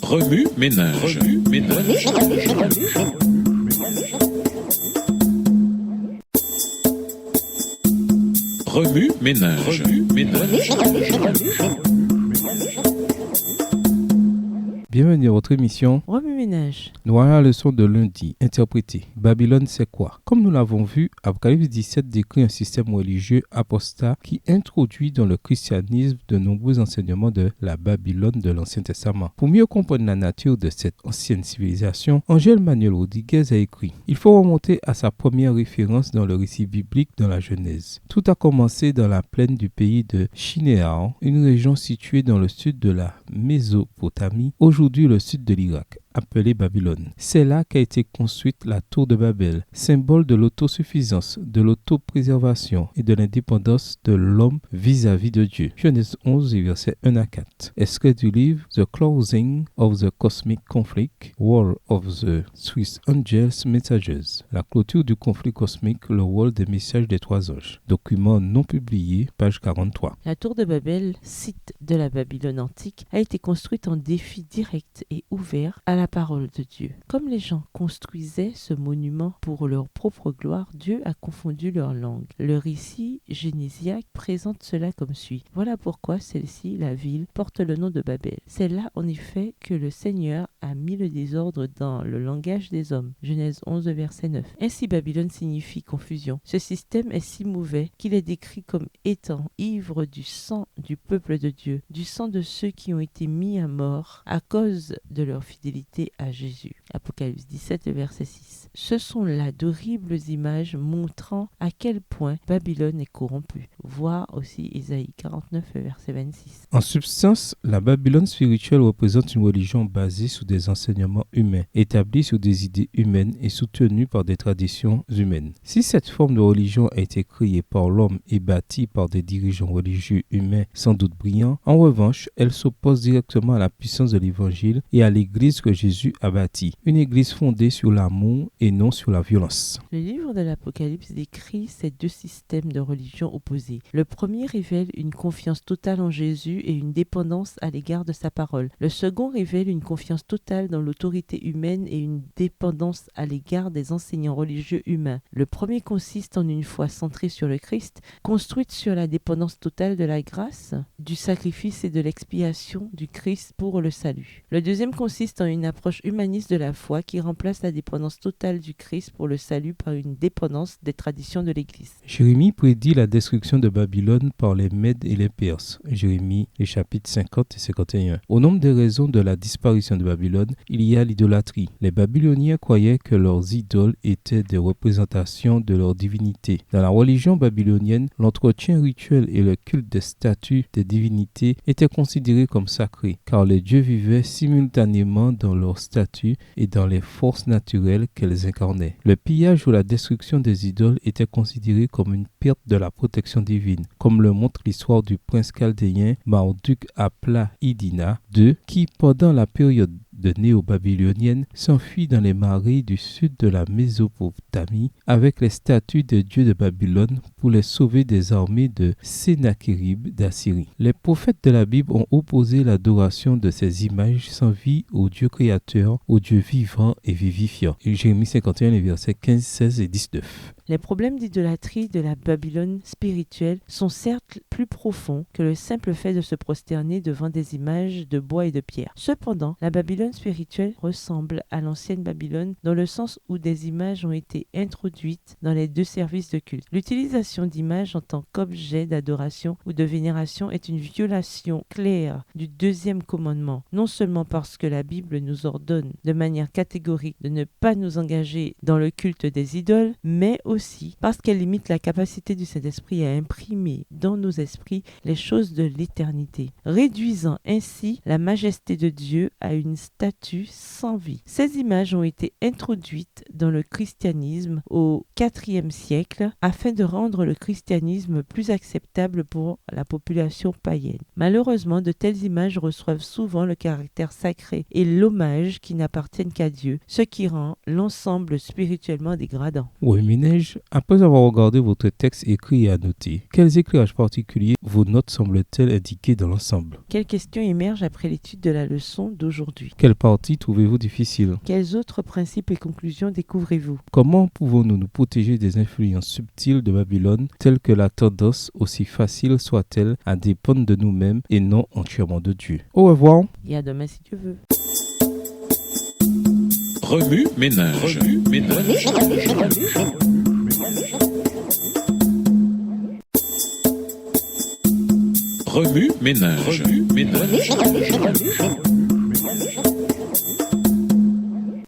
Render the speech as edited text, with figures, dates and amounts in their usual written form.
Remue ménage. Remue ménage. Bienvenue à votre émission Remue ménage. Nous voilà la leçon de lundi, interprétée. Babylone, c'est quoi? Comme nous l'avons vu, Apocalypse 17 décrit un système religieux apostat qui introduit dans le christianisme de nombreux enseignements de la Babylone de l'Ancien Testament. Pour mieux comprendre la nature de cette ancienne civilisation, Angel Manuel Rodriguez a écrit « Il faut remonter à sa première référence dans le récit biblique dans la Genèse. Tout a commencé dans la plaine du pays de Shinéar, une région située dans le sud de la Mésopotamie, aujourd'hui le sud de l'Irak, appelée Babylone. C'est là qu'a été construite la tour de Babel, symbole de l'autosuffisance, de l'autopréservation et de l'indépendance de l'homme vis-à-vis de Dieu. Genèse 11, versets 1 à 4. Extrait du livre The Closing of the Cosmic Conflict, War of the Swiss Angels Messages. La clôture du conflit cosmique, le rôle des messages des trois anges. Document non publié, page 43. La tour de Babel, site de la Babylone antique, a été construite en défi direct et ouvert à la parole de Dieu. Comme les gens construisaient ce monument pour leur propre gloire, Dieu a confondu leur langue. Le récit génésiaque présente cela comme suit. Voilà pourquoi celle-ci, la ville, porte le nom de Babel. C'est là, en effet, que le Seigneur a mis le désordre dans le langage des hommes. Genèse 11, verset 9. Ainsi, Babylone signifie confusion. Ce système est si mauvais qu'il est décrit comme étant ivre du sang du peuple de Dieu, du sang de ceux qui ont été mis à mort à cause de leur fidélité à Jésus. Apocalypse 17, verset 6. Ce sont là d'horribles images montrant à quel point Babylone est corrompue. Voir aussi Ésaïe 49, verset 26. En substance, la Babylone spirituelle représente une religion basée sur des enseignements humains, établie sur des idées humaines et soutenue par des traditions humaines. Si cette forme de religion a été créée par l'homme et bâtie par des dirigeants religieux humains sans doute brillants, en revanche, elle s'oppose directement à la puissance de l'Évangile et à l'Église que Jésus a bâtie. Une Église fondée sur l'amour et non sur la violence. Le livre de l'Apocalypse décrit ces deux systèmes de religion opposés. Le premier révèle une confiance totale en Jésus et une dépendance à l'égard de sa parole. Le second révèle une confiance totale dans l'autorité humaine et une dépendance à l'égard des enseignants religieux humains. Le premier consiste en une foi centrée sur le Christ, construite sur la dépendance totale de la grâce, du sacrifice et de l'expiation du Christ pour le salut. Le deuxième consiste en une approche humaniste de la foi qui remplace la dépendance totale du Christ pour le salut par une dépendance des traditions de l'Église. Jérémie prédit la destruction de Babylone par les Mèdes et les Perses. Jérémie, les chapitres 50 et 51. Au nombre des raisons de la disparition de Babylone, il y a l'idolâtrie. Les Babyloniens croyaient que leurs idoles étaient des représentations de leur divinité. Dans la religion babylonienne, l'entretien rituel et le culte des statues des divinités étaient considérés comme sacrés, car les dieux vivaient simultanément dans leurs statues et dans les forces naturelles qu'elles incarnaient. Le pillage ou la destruction des idoles était considéré comme une perte de la protection divine, comme le montre l'histoire du prince chaldéen Marduk Apla Idina II, qui, pendant la période de néo-babylonienne, s'enfuit dans les marais du sud de la Mésopotamie avec les statues des dieux de Babylone pour les sauver des armées de Sennachérib d'Assyrie. Les prophètes de la Bible ont opposé l'adoration de ces images sans vie au Dieu créateur, au Dieu vivant et vivifiant. Jérémie 51, les versets 15, 16 et 19. Les problèmes d'idolâtrie de la Babylone spirituelle sont certes plus profonds que le simple fait de se prosterner devant des images de bois et de pierre. Cependant, la Babylone spirituelle ressemble à l'ancienne Babylone dans le sens où des images ont été introduites dans les deux services de culte. L'utilisation d'images en tant qu'objet d'adoration ou de vénération est une violation claire du deuxième commandement, non seulement parce que la Bible nous ordonne de manière catégorique de ne pas nous engager dans le culte des idoles, mais aussi parce qu'elle limite la capacité du Saint-Esprit à imprimer dans nos esprits les choses de l'éternité, réduisant ainsi la majesté de Dieu à une statue sans vie. Ces images ont été introduites dans le christianisme au IVe siècle afin de rendre le christianisme plus acceptable pour la population païenne. Malheureusement, de telles images reçoivent souvent le caractère sacré et l'hommage qui n'appartiennent qu'à Dieu, ce qui rend l'ensemble spirituellement dégradant. Oui, Minège, après avoir regardé votre texte écrit et annoté, quels éclairages particuliers vos notes semblent-elles indiquer dans l'ensemble? Quelles questions émergent après l'étude de la leçon d'aujourd'hui? Quelle Quelle partie trouvez-vous difficile? Quels autres principes et conclusions découvrez-vous? Comment pouvons-nous nous protéger des influences subtiles de Babylone, telles que la tendance, aussi facile soit-elle, à dépendre de nous-mêmes et non entièrement de Dieu? Au revoir. Et à demain si Dieu veut. Remue ménage. Remue ménage. Remue ménage. Remue ménage.